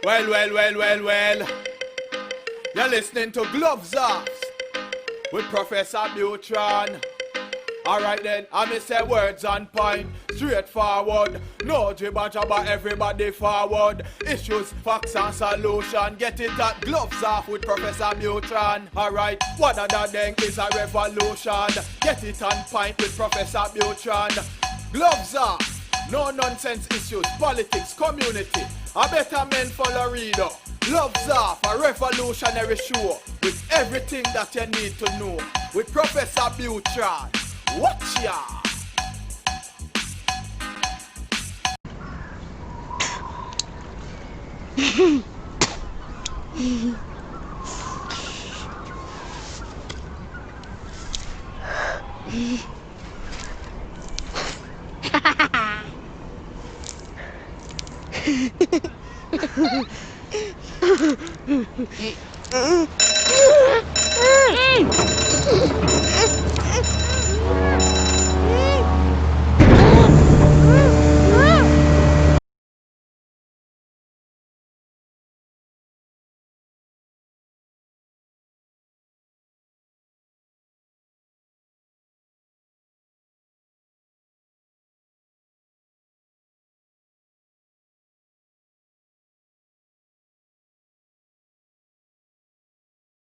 Well. You're listening to Gloves Off with Professor Buitrón. Alright then, I may say words on point, straightforward. No jibber jabber, everybody forward. Issues, facts and solution. Get it at Gloves Off with Professor Buitrón. Alright, what other thing is a revolution? Get it on point with Professor Buitrón. Gloves Off, no nonsense issues, politics, community. A better men for Laredo. Gloves Off, a revolutionary show with everything that you need to know. With Professor Buitrón. Watch ya!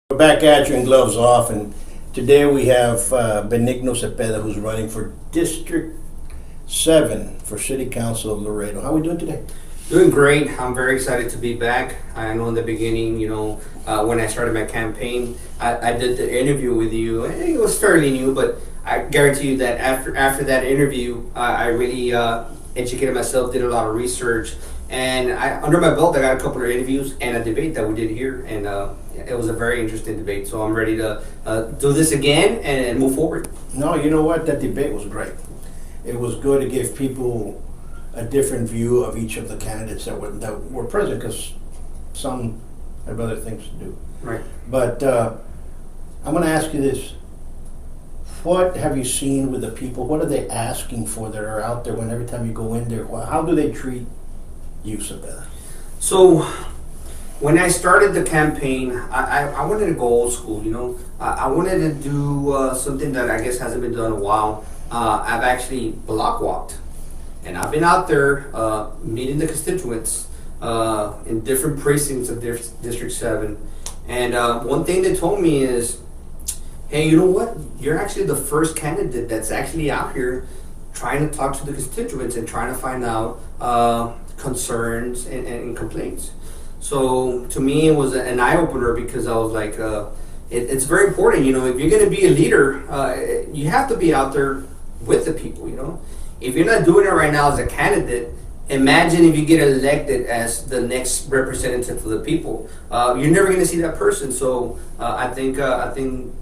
We're back at you in Gloves Off, and today we have Benigno Cepeda, who's running for District 7 for City Council of Laredo. How are we doing today? Doing great. I'm very excited to be back. I know in the beginning, when I started my campaign, I did the interview with you. It was fairly new, but I guarantee you that after that interview, I really educated myself, did a lot of research, and under my belt, I got a couple of interviews and a debate that we did here, and it was a very interesting debate. So I'm ready to do this again and move forward. No, you know what? That debate was great. It was good to give people a different view of each of the candidates that were present, because some have other things to do. Right. But I'm going to ask you this. What have you seen with the people? What are they asking for that are out there when every time you go in there? How do they treat you, Cepeda? So when I started the campaign, I wanted to go old school, I wanted to do something that I guess hasn't been done in a while. I've actually block walked. And I've been out there meeting the constituents in different precincts of District 7. And one thing they told me is, hey, you know what? You're actually the first candidate that's actually out here trying to talk to the constituents and trying to find out concerns and complaints. So to me, it was an eye-opener, because I was like, it's very important, if you're going to be a leader, you have to be out there with the people, If you're not doing it right now as a candidate, imagine if you get elected as the next representative for the people. You're never going to see that person. So I think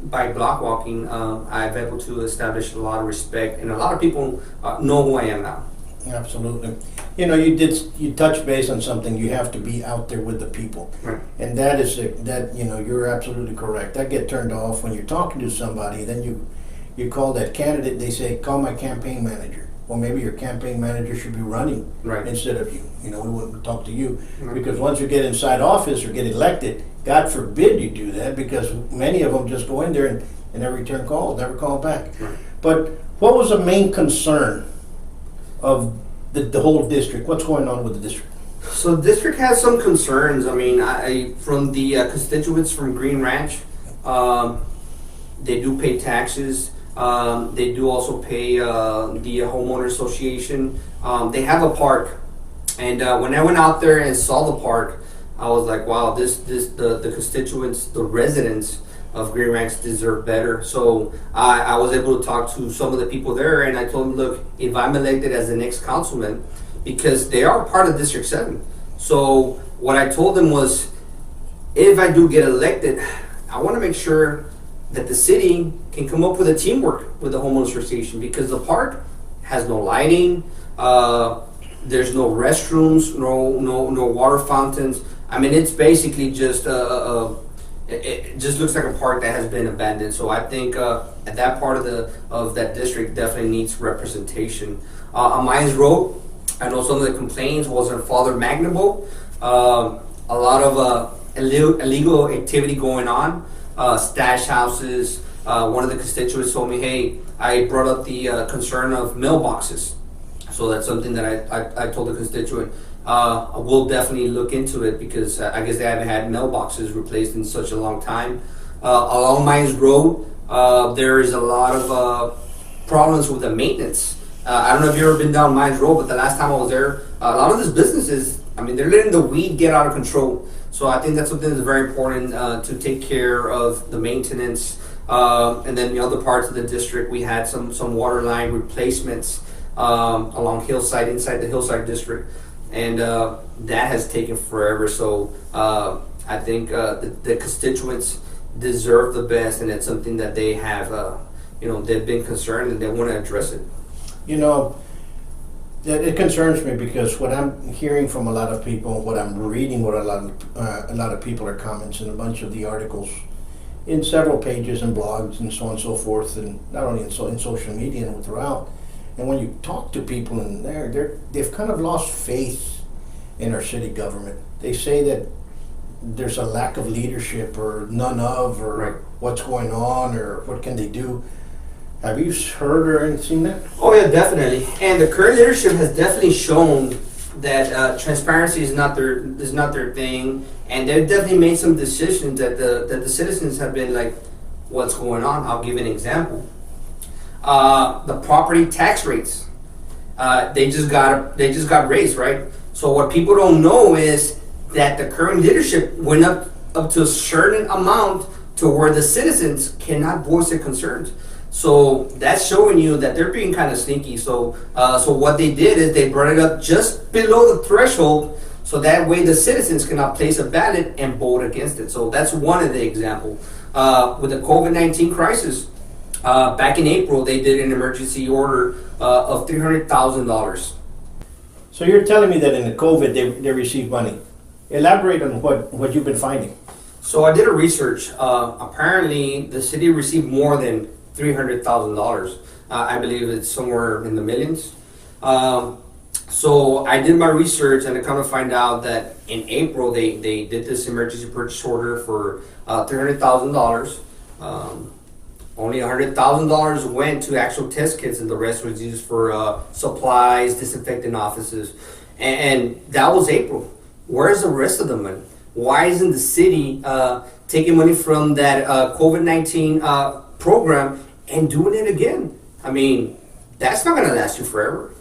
by block walking, I've been able to establish a lot of respect, and a lot of people know who I am now. Absolutely. You touched base on something. You have to be out there with the people. Right. And that is you're absolutely correct. I get turned off when you're talking to somebody, then you call that candidate, they say, call my campaign manager. Well, maybe your campaign manager should be running instead of you. We wouldn't talk to you. Right. Because once you get inside office or get elected, God forbid you do that, because many of them just go in there and never return calls, never call back. Right. But what was the main concern of the whole district? What's going on with the district? So the district has some concerns. I mean, from the constituents from Green Ranch, they do pay taxes. They do also pay the homeowner association. They have a park, and when I went out there and saw the park, I was like, wow, the constituents, the residents of Green Ranch deserve better. So I was able to talk to some of the people there, and I told them, look, if I'm elected as the next councilman, because they are part of District 7. So what I told them was, if I do get elected, I want to make sure that the city can come up with a teamwork with the homeowners association, because the park has no lighting, there's no restrooms, no water fountains. I mean, it's basically just it just looks like a park that has been abandoned. So I think at that part of that district definitely needs representation. On Mines Road, I know some of the complaints was on Father Magnabo. A a lot of illegal activity going on, stash houses. One of the constituents told me, hey, I brought up the concern of mailboxes. So that's something that I told the constituent. We'll definitely look into it because I guess they haven't had mailboxes replaced in such a long time. Along Mines Road, there is a lot of problems with the maintenance. I don't know if you've ever been down Mines Road, but the last time I was there, a lot of these businesses, I mean, they're letting the weed get out of control. So I think that's something that's very important to take care of the maintenance. And then the other parts of the district, we had some water line replacements along Hillside, inside the Hillside district. And that has taken forever. So I think the constituents deserve the best, and it's something that they have, they've been concerned and they want to address it. It concerns me because what I'm hearing from a lot of people, what I'm reading, what a lot of people are comments in a bunch of the articles in several pages and blogs and so on and so forth, and not only in social media and throughout. And when you talk to people in there, they've kind of lost faith in our city government. They say that there's a lack of leadership or none of, or right. What's going on or what can they do. Have you heard or seen that? Oh yeah, definitely. And the current leadership has definitely shown that transparency is not their thing, and they've definitely made some decisions that the citizens have been like, what's going on? I'll give an example. The property tax rates, they just got raised, right? So what people don't know is that the current leadership went up to a certain amount to where the citizens cannot voice their concerns. So that's showing you that they're being kind of sneaky. So what they did is they brought it up just below the threshold, so that way the citizens cannot place a ballot and vote against it. So that's one of the examples. With the COVID-19 crisis, back in April, they did an emergency order of $300,000. So you're telling me that in the COVID they received money. Elaborate on what you've been finding. So I did a research. Apparently, the city received more than $300,000. I believe it's somewhere in the millions. So I did my research, and I come to find out that in April they did this emergency purchase order for $300,000. Only $100,000 went to actual test kits, and the rest was used for supplies, disinfecting offices, and that was April. Where's the rest of the money? Why isn't the city taking money from that COVID-19 program and doing it again? I mean, that's not going to last you forever.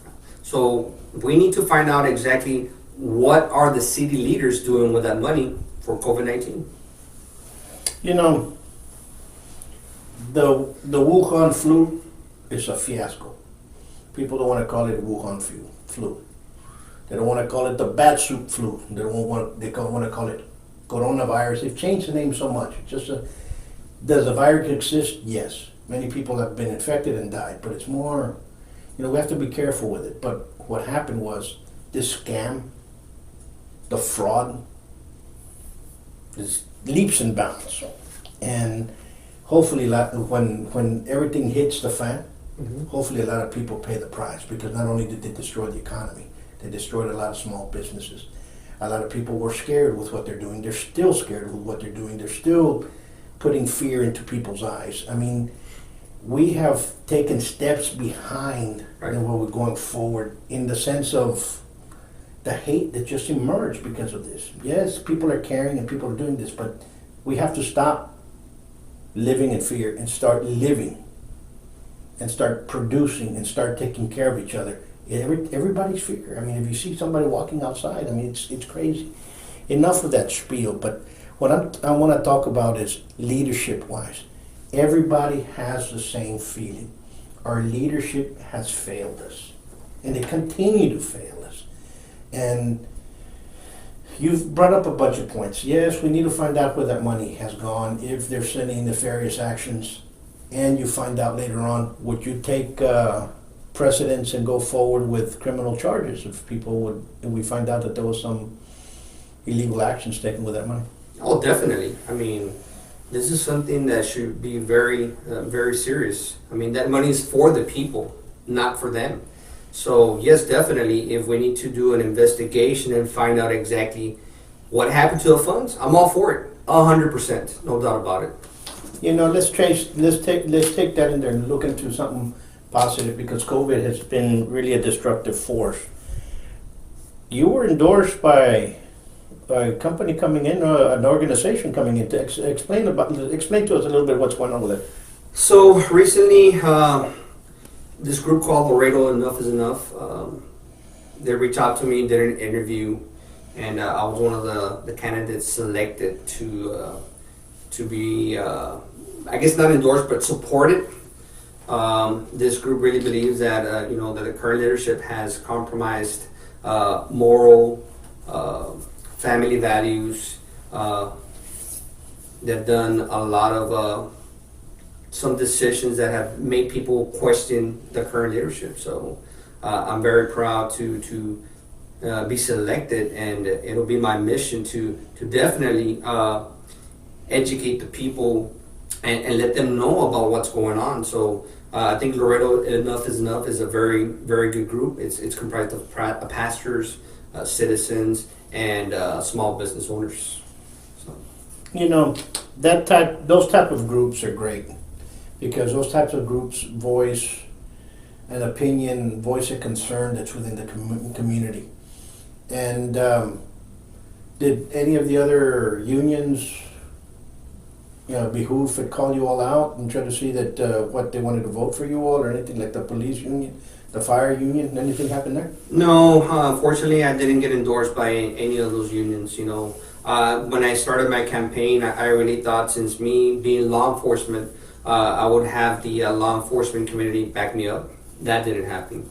So we need to find out exactly what are the city leaders doing with that money for COVID-19. The Wuhan flu is a fiasco. People don't want to call it Wuhan flu. They don't want to call it the bat soup flu. They want to call it coronavirus. They've changed the name so much. It's just does the virus exist? Yes. Many people have been infected and died, but it's more, we have to be careful with it. But what happened was this scam, the fraud, is leaps and bounds. And hopefully when everything hits the fan, hopefully a lot of people pay the price, because not only did they destroy the economy, they destroyed a lot of small businesses. A lot of people were scared with what they're doing. They're still scared with what they're doing. They're still putting fear into people's eyes. I mean, we have taken steps behind where we're going forward, in the sense of the hate that just emerged because of this. Yes, people are caring and people are doing this, but we have to stop living in fear and start living and start producing and start taking care of each other. Everybody's fear. I mean, if you see somebody walking outside, I mean, it's crazy. Enough of that spiel, but what I want to talk about is leadership-wise. Everybody has the same feeling. Our leadership has failed us, and they continue to fail us. And you've brought up a bunch of points. Yes, we need to find out where that money has gone, if they're sending nefarious actions, and you find out later on, would you take precedence and go forward with criminal charges if we find out that there was some illegal actions taken with that money? Oh, definitely. I mean, this is something that should be very, very serious. I mean, that money is for the people, not for them. So yes, definitely, if we need to do an investigation and find out exactly What happened to the funds? I'm all for it, 100%, no doubt about it. You know, let's take that in there and look into something positive, because COVID has been really a destructive force. You were endorsed by a company coming in, an organization coming in. To explain to us a little bit what's going on with it. So recently, this group called Laredo, Enough is Enough, they reached out to me, did an interview, and I was one of the candidates selected to be, I guess not endorsed, but supported. This group really believes that that the current leadership has compromised moral, family values. They've done a lot of some decisions that have made people question the current leadership. So I'm very proud to be selected, and it'll be my mission to definitely educate the people and let them know about what's going on. So I think Laredo Enough is Enough is a very, very good group. It's comprised of pastors, citizens, and small business owners. So. You know, those type of groups are great, because those types of groups voice an opinion, voice a concern that's within the community. And did any of the other unions, behoove to call you all out and try to see that what they wanted to vote for you all, or anything like the police union, the fire union, anything happened there? No, unfortunately, I didn't get endorsed by any of those unions. When I started my campaign, I really thought, since me being law enforcement, I would have the law enforcement community back me up. That didn't happen.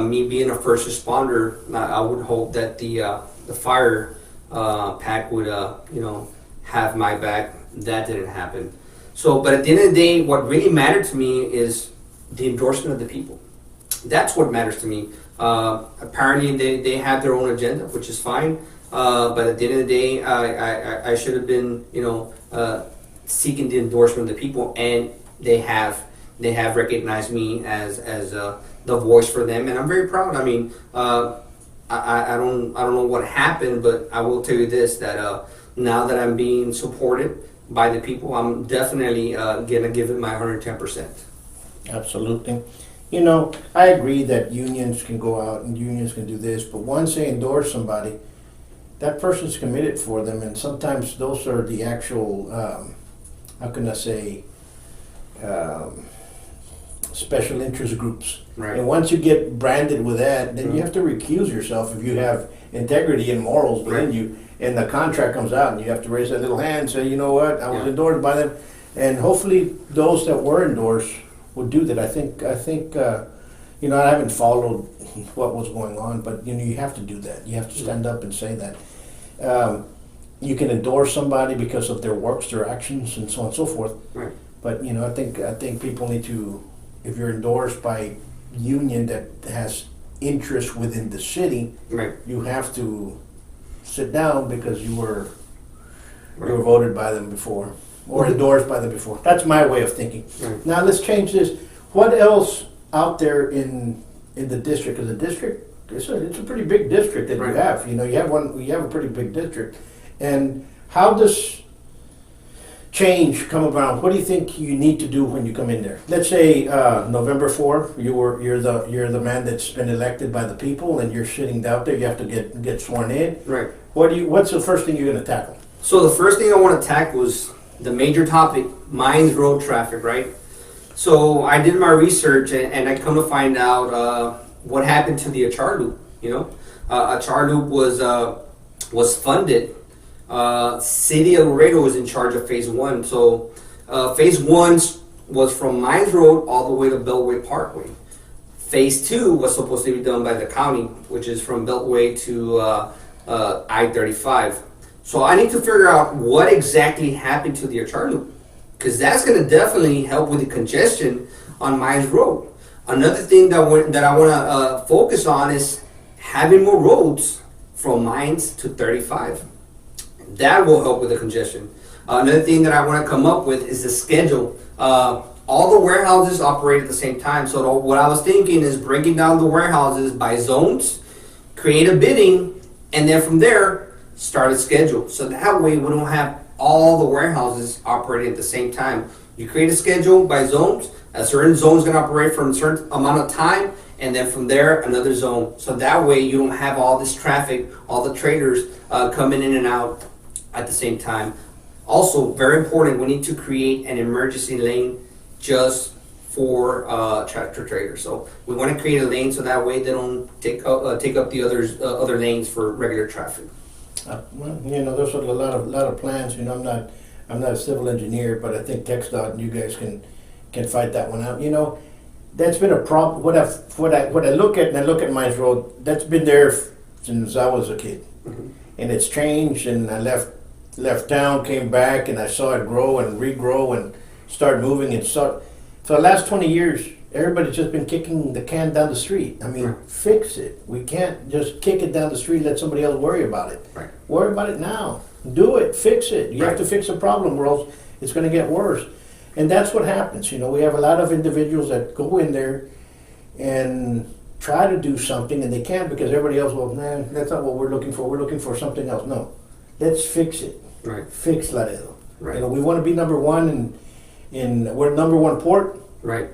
Me being a first responder, I would hope that the fire pack would have my back. That didn't happen. So, but at the end of the day, what really mattered to me is the endorsement of the people. That's what matters to me. Apparently, they have their own agenda, which is fine. But at the end of the day, I should have been, seeking the endorsement of the people, and they have recognized me as the voice for them, and I'm very proud. I mean, I don't know what happened, but I will tell you this: that now that I'm being supported by the people, I'm definitely gonna give it my 110%. Absolutely. I agree that unions can go out and unions can do this, but once they endorse somebody, that person's committed for them, and sometimes those are the actual, how can I say, special interest groups. Right. And once you get branded with that, then you have to recuse yourself if you have integrity and morals within Right. you. And the contract comes out, and you have to raise that little hand and say, you know what, I was endorsed by them. And hopefully those that were endorsed would do that. I think I haven't followed what was going on, but you have to do that. You have to stand up and say that. You can endorse somebody because of their works, their actions, and so on and so forth. Right. But I think people need to, if you're endorsed by a union that has interest within the city, Right. you have to sit down because you were voted by them before or endorsed by them before. That's my way of thinking. Right. Now let's change this. What else out there in the district? Because the district, it's a pretty big district that Right. you have. You have a pretty big district. And how does change come around? What do you think you need to do when you come in there? Let's say November 4th, you're the man that's been elected by the people, and you're sitting out there. You have to get sworn in. Right. What's the first thing you're going to tackle? So the first thing I want to tackle was the major topic, Mines Road traffic, right? So I did my research, and I come to find out what happened to the Achar Loop. Achar Loop was funded. City of Laredo was in charge of phase 1. So phase 1 was from Mines Road all the way to Beltway Parkway. Phase 2 was supposed to be done by the county, which is from Beltway to I-35. So I need to figure out what exactly happened to the Achar Loop, because that's going to definitely help with the congestion on Mines Road. Another thing that I want to focus on is having more roads from Mines to 35. That will help with the congestion. Another thing that I want to come up with is the schedule. All the warehouses operate at the same time. So what I was thinking is breaking down the warehouses by zones, create a bidding, and then from there, start a schedule. So that way we don't have all the warehouses operating at the same time. You create a schedule by zones. A certain zone is going to operate for a certain amount of time, and then from there another zone. So that way you don't have all this traffic, all the traders coming in and out at the same time. Also, very important, we need to create an emergency lane just for tractor traders. So we want to create a lane so that way they don't take up the other lanes for regular traffic. Well, you know, there's a lot of plans. You know, I'm not a civil engineer, but I think TxDOT and you guys can fight that one out. You know, that's been a problem. What I look at, and I look at Mines Road, that's been there since I was a kid, and it's changed. And I left town, came back, and I saw it grow and regrow and start moving. And so for the last 20 years, everybody's just been kicking the can down the street. I mean, fix it. We can't just kick it down the street and let somebody else worry about it. Right. Worry about it now. Do it. Fix it. You have to fix the problem, or else it's going to get worse. And that's what happens. You know, we have a lot of individuals that go in there and try to do something, and they can't because everybody else, well, man, that's not what we're looking for. We're looking for something else. No. Let's fix it. Right. Fix Laredo. Right. You know, we want to be number one, and we're number one port. Right.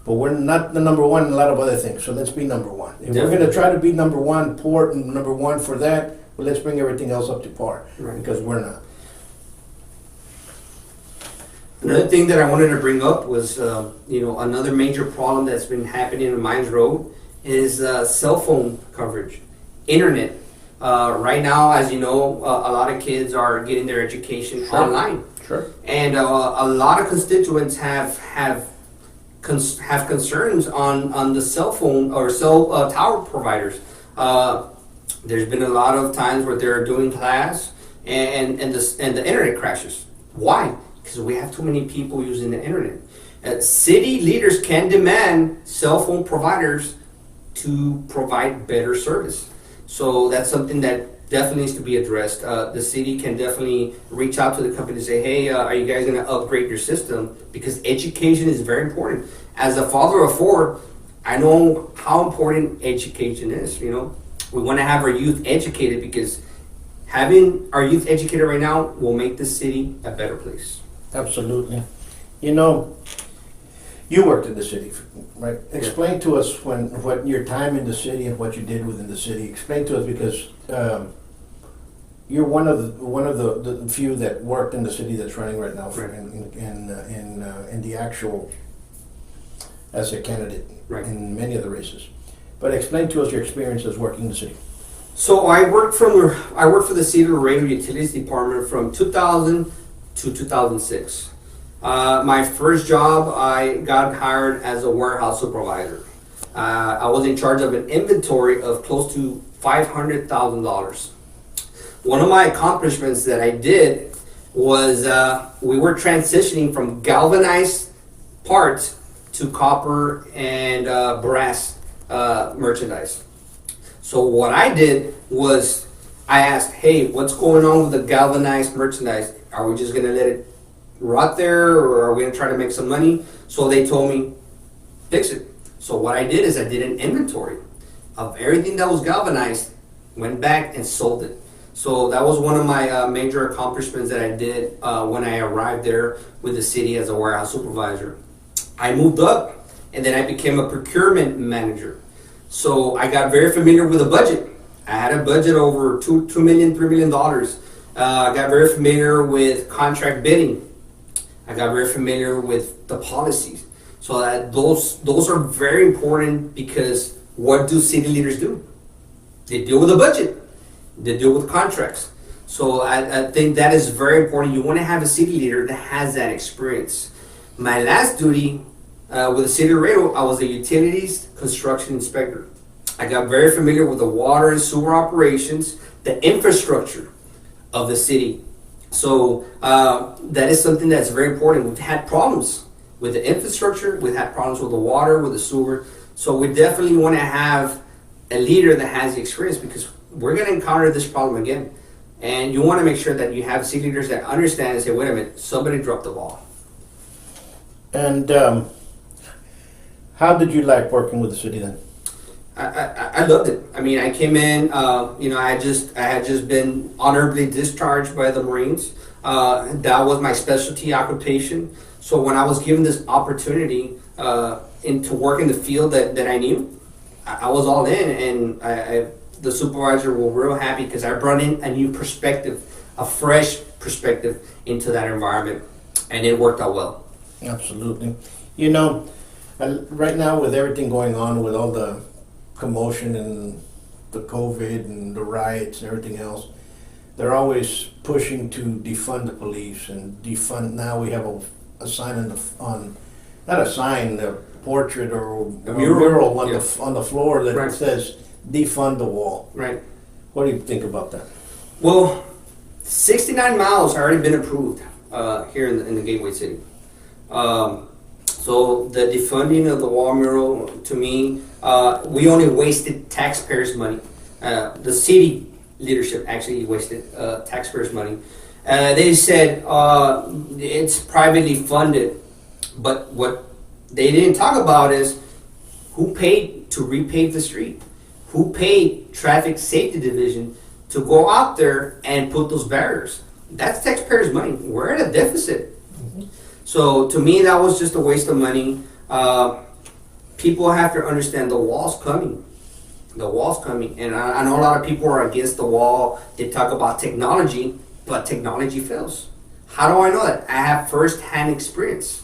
But we're not the number one in a lot of other things, so let's be number one. If we're going to try to be number one port and number one for that, well, let's bring everything else up to par, because we're not. Another thing that I wanted to bring up was, another major problem that's been happening in Mines Road is cell phone coverage, internet. Right now, as you know, a lot of kids are getting their education online. Sure. And a lot of constituents have concerns on the cell phone or cell tower providers. There's been a lot of times where they're doing class and the internet crashes. Why? Because we have too many people using the internet. City leaders can demand cell phone providers to provide better service. So that's something that definitely needs to be addressed. The city can definitely reach out to the company and say, hey, are you guys going to upgrade your system? Because education is very important. As a father of four, I know how important education is. You know, we want to have our youth educated, because having our youth educated right now will make the city a better place. Absolutely. You know, you worked in the city, right? Explain to us what your time in the city and what you did within the city. Explain to us, because you're one of the few that worked in the city that's running right now in the actual as a candidate in many of the races. But explain to us your experiences working in the city. So I worked for the City of Laredo Utilities Department from 2000 to 2006. My first job, I got hired as a warehouse supervisor. I was in charge of an inventory of close to $500,000. One of my accomplishments that I did was we were transitioning from galvanized parts to copper and brass merchandise. So what I did was I asked, hey, what's going on with the galvanized merchandise? Are we just going to let it rot there, or are we going to try to make some money? So they told me, fix it. So what I did is I did an inventory of everything that was galvanized, went back and sold it. So that was one of my major accomplishments that I did when I arrived there with the city as a warehouse supervisor. I moved up, and then I became a procurement manager. So I got very familiar with the budget. I had a budget over $2 million, $3 million. I got very familiar with contract bidding. I got very familiar with the policies. So that those are very important, because what do city leaders do? They deal with the budget. They deal with contracts. So I think that is very important. You want to have a city leader that has that experience. My last duty with the City of Laredo, I was a utilities construction inspector. I got very familiar with the water and sewer operations, the infrastructure of the city. So that is something that's very important. We've had problems with the infrastructure. We've had problems with the water, with the sewer. So we definitely want to have a leader that has the experience, because we're going to encounter this problem again. And you want to make sure that you have city leaders that understand and say, wait a minute, somebody dropped the ball. And how did you like working with the city then? I loved it. I mean, I came in, I had just been honorably discharged by the Marines. That was my specialty occupation. So when I was given this opportunity to work in the field that I knew, I was all in, and the supervisor was real happy because I brought in a new perspective, a fresh perspective into that environment, and it worked out well. Absolutely. Right now with everything going on, with all the commotion and the COVID and the riots and everything else, they're always pushing to defund the police and defund. Now we have a sign not a sign, a portrait or a mural on the floor that says defund the wall. Right. What do you think about that? Well, 69 miles have already been approved here in the Gateway City. So the defunding of the wall mural, to me, we only wasted taxpayers' money. The city leadership actually wasted taxpayers' money. They said it's privately funded, but what they didn't talk about is who paid to repave the street, who paid Traffic Safety Division to go out there and put those barriers. That's taxpayers' money. We're at a deficit. So to me, that was just a waste of money. People have to understand the wall's coming. The wall's coming. And I know a lot of people are against the wall. They talk about technology, but technology fails. How do I know that? I have first-hand experience.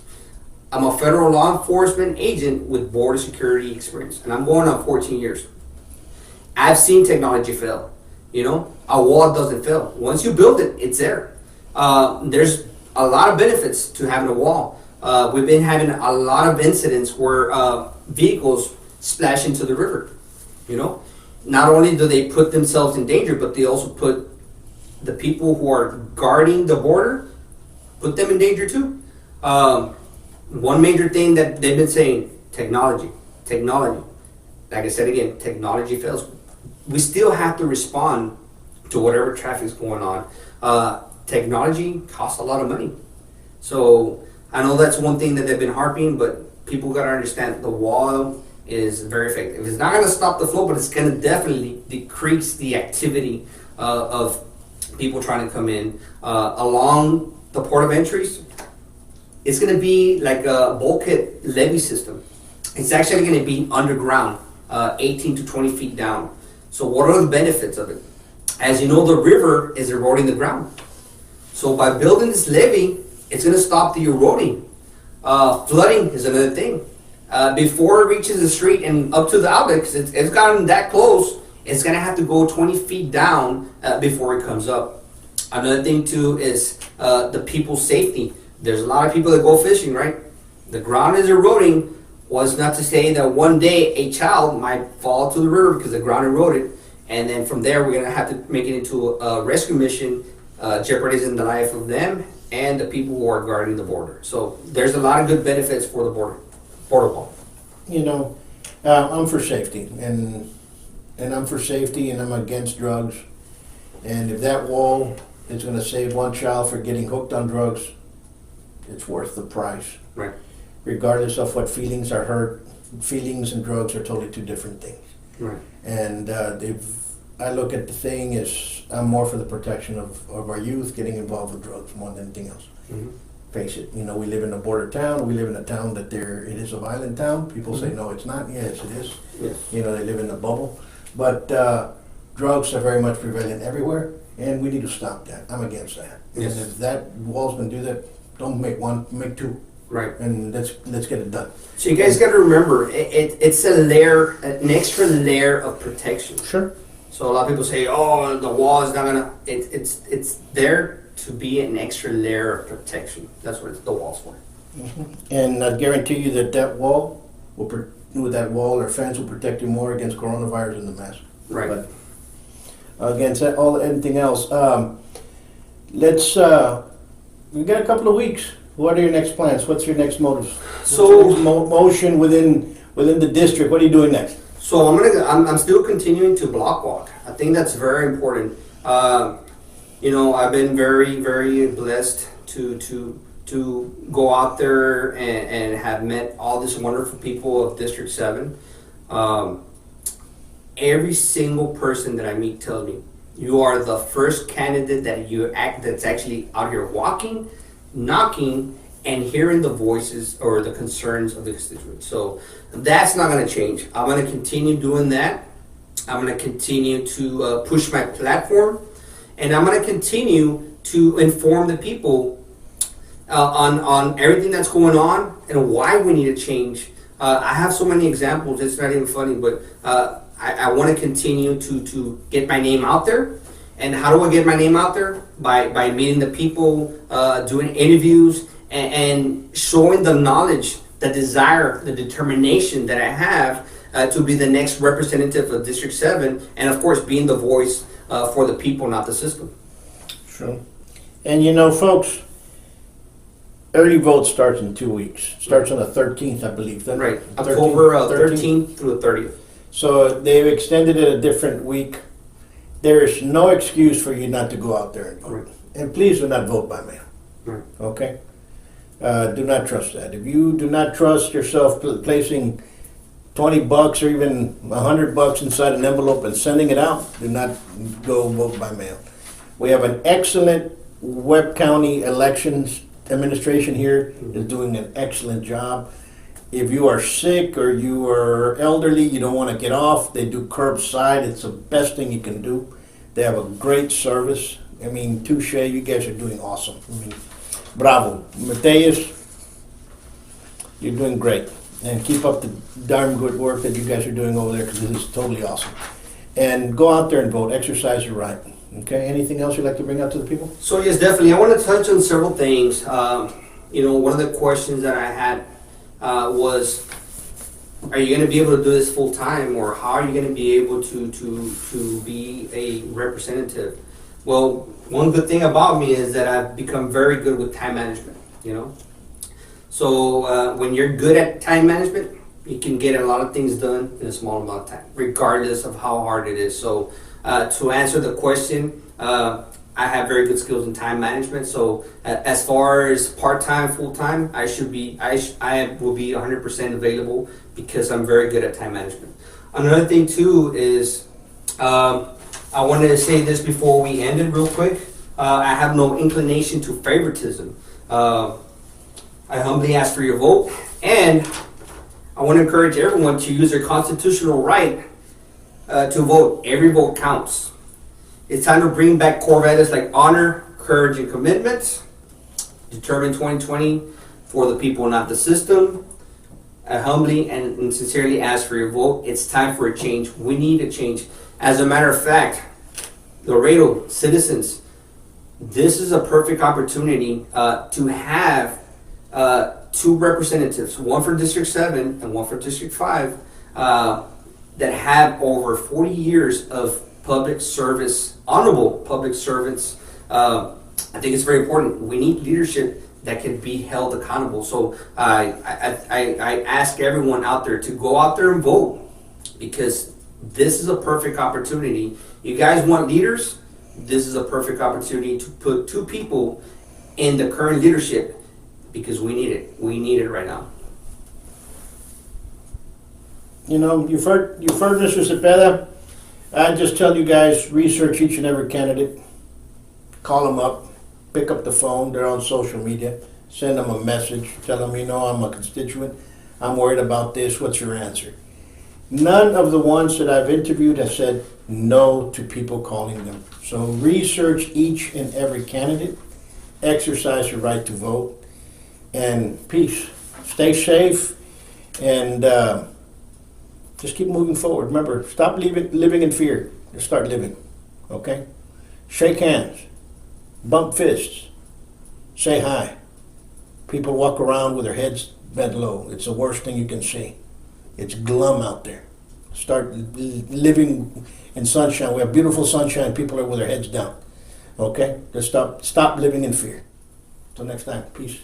I'm a federal law enforcement agent with border security experience, and I'm going on 14 years. I've seen technology fail. A wall doesn't fail. Once you build it, it's there. There's a lot of benefits to having a wall. We've been having a lot of incidents where vehicles splash into the river. Not only do they put themselves in danger, but they also put the people who are guarding the border, put them in danger too. One major thing that they've been saying, technology. Like I said again, technology fails. We still have to respond to whatever traffic's going on. Technology costs a lot of money. So I know that's one thing that they've been harping, but people got to understand the wall is very effective. It's not going to stop the flow, but it's going to definitely decrease the activity of people trying to come in. Along the port of entries, it's going to be like a bulkhead levee system. It's actually going to be underground, 18 to 20 feet down. So what are the benefits of it? As you know, the river is eroding the ground. So by building this levee, it's going to stop the eroding. Flooding is another thing. Before it reaches the street and up to the outlet, because it's gotten that close, it's going to have to go 20 feet down before it comes up. Another thing too is the people's safety. There's a lot of people that go fishing, right? The ground is eroding. Was not to say that one day a child might fall to the river because the ground eroded, and then from there we're going to have to make it into a rescue mission, jeopardizing the life of them and the people who are guarding the border. So there's a lot of good benefits for the border wall. I'm for safety, and I'm for safety, and I'm against drugs. And if that wall is going to save one child from getting hooked on drugs, it's worth the price. Right. Regardless of what feelings are hurt, feelings and drugs are totally two different things. Right. And I look at the thing as I'm more for the protection of our youth getting involved with drugs more than anything else. Mm-hmm. Face it, we live in a border town. We live in a town that it is a violent town. People say no, it's not. Yes, it is. Yes. They live in a bubble. But drugs are very much prevalent everywhere, and we need to stop that. I'm against that. Yes. And if that wall's gonna do that, don't make one, make two. Right. And let's get it done. So you guys got to remember, it's a layer, an extra layer of protection. Sure. So a lot of people say, "Oh, the wall is not gonna." It's there to be an extra layer of protection. That's what the wall's for. Mm-hmm. And I guarantee you that wall with that wall or fence will protect you more against coronavirus than the mask. Right. But against anything else, we got a couple of weeks. What are your next plans? What's your next motives? So motion within the district. What are you doing next? So I'm still continuing to block walk. I think that's very important. I've been very, very blessed to go out there and have met all these wonderful people of District 7. Every single person that I meet tells me, you are the first candidate that's actually out here walking, knocking, and hearing the voices or the concerns of the constituents. So that's not going to change. I'm going to continue doing that. I'm going to continue to push my platform, and I'm going to continue to inform the people on everything that's going on and why we need to change. I have so many examples, it's not even funny, but I want to continue to get my name out there. And how do I get my name out there? By meeting the people, doing interviews, and showing the knowledge, the desire, the determination that I have to be the next representative of District 7, and of course being the voice for the people, not the system. Sure. And folks, early vote starts in 2 weeks. Starts on the 13th, I believe. Right, October 13th through the 30th. So they've extended it a different week. There is no excuse for you not to go out there and vote. Right. And please do not vote by mail. Right. Okay? Do not trust that. If you do not trust yourself placing $20 or even $100 inside an envelope and sending it out, do not go vote by mail. We have an excellent Webb County elections administration here, is doing an excellent job. If you are sick or you are elderly, you don't want to get off, they do curbside. It's the best thing you can do. They have a great service. I mean, touche, you guys are doing awesome. I mean, bravo. Mateus, you're doing great. And keep up the darn good work that you guys are doing over there, because this is totally awesome. And go out there and vote. Exercise your right. Okay, anything else you'd like to bring out to the people? So yes, definitely. I want to touch on several things. One of the questions that I had was, are you going to be able to do this full time, or how are you going to be able to be a representative? Well, one good thing about me is that I've become very good with time management. So when you're good at time management, you can get a lot of things done in a small amount of time, regardless of how hard it is. So to answer the question, I have very good skills in time management. So as far as part-time, full-time, I will be 100% available because I'm very good at time management. Another thing too is, I wanted to say this before we ended real quick. I have no inclination to favoritism. I humbly ask for your vote, and I want to encourage everyone to use their constitutional right to vote. Every vote counts. It's time to bring back core values like honor, courage, and commitment. Determine 2020 for the people, not the system. I humbly and sincerely ask for your vote. It's time for a change. We need a change. As a matter of fact, Laredo citizens, this is a perfect opportunity to have two representatives, one for District 7 and one for District 5, that have over 40 years of public service, honorable public servants. I think it's very important. We need leadership that can be held accountable. So I ask everyone out there to go out there and vote, because this is a perfect opportunity. You guys want leaders? This is a perfect opportunity to put two people in the current leadership, because we need it. We need it right now. You've heard Mr. Cepeda. I just tell you guys, research each and every candidate. Call them up. Pick up the phone. They're on social media. Send them a message. Tell them, I'm a constituent. I'm worried about this. What's your answer? None of the ones that I've interviewed have said no to people calling them. So research each and every candidate. Exercise your right to vote. And peace. Stay safe. And just keep moving forward. Remember, stop living in fear. Just start living. Okay? Shake hands. Bump fists. Say hi. People walk around with their heads bent low. It's the worst thing you can see. It's glum out there. Start living in sunshine. We have beautiful sunshine. People are with their heads down. Okay? Just stop living in fear. Until next time. Peace.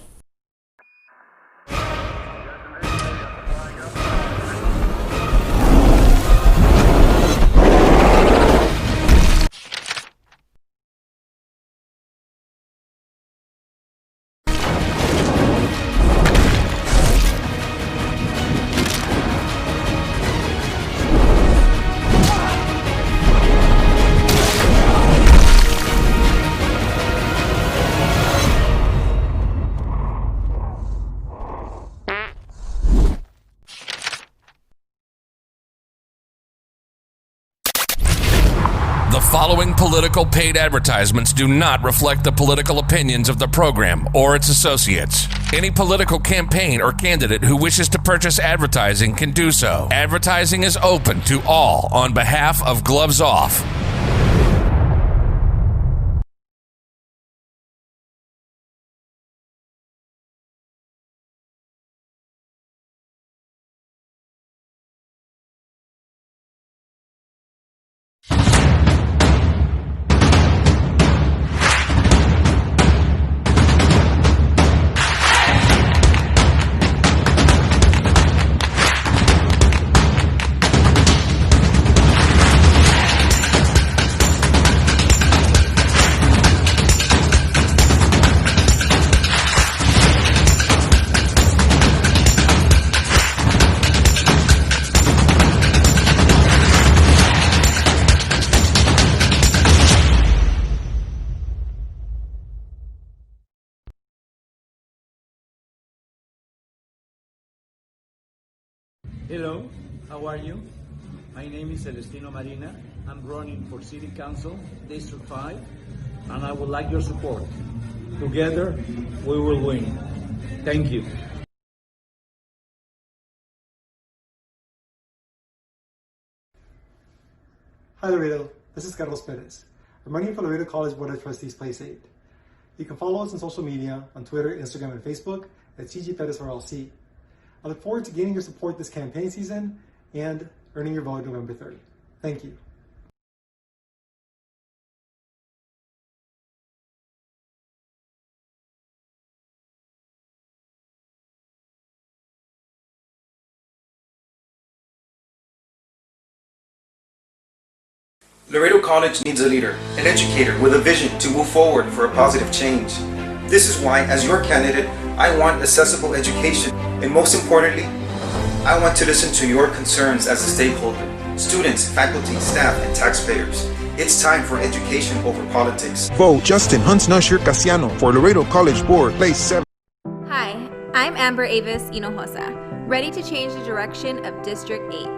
following political paid advertisements do not reflect the political opinions of the program or its associates. Any political campaign or candidate who wishes to purchase advertising can do so. Advertising is open to all on behalf of Gloves Off. Hello, how are you? My name is Celestino Marina. I'm running for City Council, District 5, and I would like your support. Together, we will win. Thank you. Hi Laredo, this is Carlos Perez. I'm running for Laredo College Board of Trustees Place 8. You can follow us on social media on Twitter, Instagram, and Facebook at CG Perez RLC. I look forward to gaining your support this campaign season and earning your vote November 3rd. Thank you. Laredo College needs a leader, an educator with a vision to move forward for a positive change. This is why, as your candidate, I want accessible education, and most importantly, I want to listen to your concerns as a stakeholder, students, faculty, staff, and taxpayers. It's time for education over politics. Vote Justin Huntsnusher Casiano for Laredo College Board, Place 7. Hi, I'm Amber Avis Hinojosa, ready to change the direction of District 8.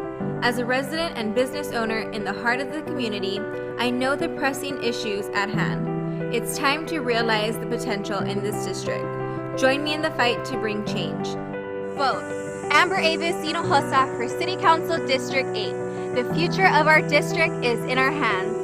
As a resident and business owner in the heart of the community, I know the pressing issues at hand. It's time to realize the potential in this district. Join me in the fight to bring change. Vote Amber Avis Hinojosa for City Council District 8. The future of our district is in our hands.